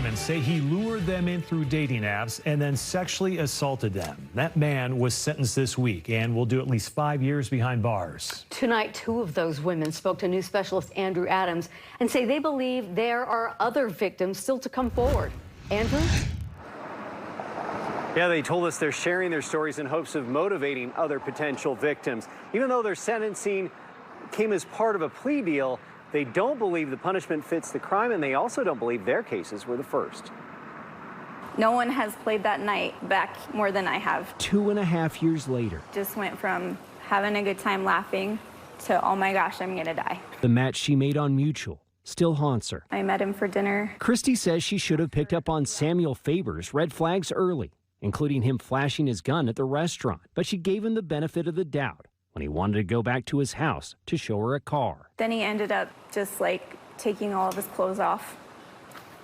women say he lured them in through dating apps and then sexually assaulted them. That man was sentenced this week and will do at least 5 years behind bars. Tonight, 2 of those women spoke to news specialist Andrew Adams and say they believe there are other victims still to come forward. Andrew? Yeah, they told us they're sharing their stories in hopes of motivating other potential victims. Even though their sentencing came as part of a plea deal, they don't believe the punishment fits the crime, and they also don't believe their cases were the first. No one has played that night back more than I have. 2.5 years later. Just went from having a good time laughing to, oh my gosh, I'm gonna die. The match she made on Mutual still haunts her. I met him for dinner. Christy says she should have picked up on Samuel Faber's red flags early, including him flashing his gun at the restaurant. But she gave him the benefit of the doubt when he wanted to go back to his house to show her a car. Then he ended up just like taking all of his clothes off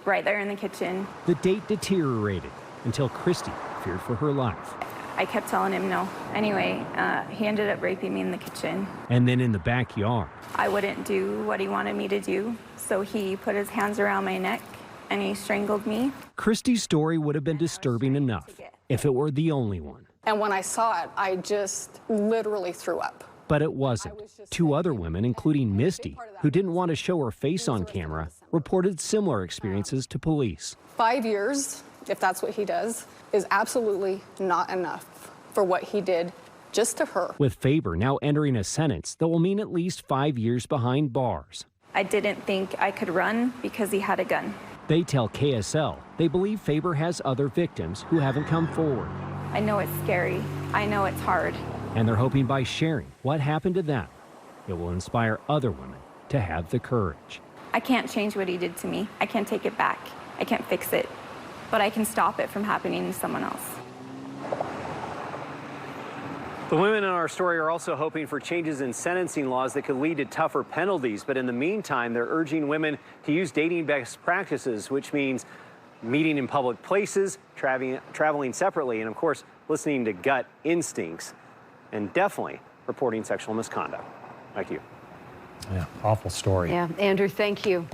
right there in the kitchen. The date deteriorated until Christy feared for her life. I kept telling him no. Anyway, he ended up raping me in the kitchen. And then in the backyard. I wouldn't do what he wanted me to do, so he put his hands around my neck and he strangled me. Christy's story would have been disturbing enough if it were the only one. And when I saw it, I just literally threw up. But it wasn't. 2 other women, including Misty, who didn't want to show her face on camera, reported similar experiences to police. 5 years, if that's what he does, is absolutely not enough for what he did just to her. With Faber now entering a sentence that will mean at least 5 years behind bars. I didn't think I could run because he had a gun. They tell KSL they believe Faber has other victims who haven't come forward. I know it's scary. I know it's hard. And they're hoping by sharing what happened to them, it will inspire other women to have the courage. I can't change what he did to me. I can't take it back. I can't fix it. But I can stop it from happening to someone else. The women in our story are also hoping for changes in sentencing laws that could lead to tougher penalties. But in the meantime, they're urging women to use dating best practices, which means meeting in public places, traveling separately, and of course, listening to gut instincts, and definitely reporting sexual misconduct. Back to you. Yeah, awful story. Yeah, Andrew, thank you.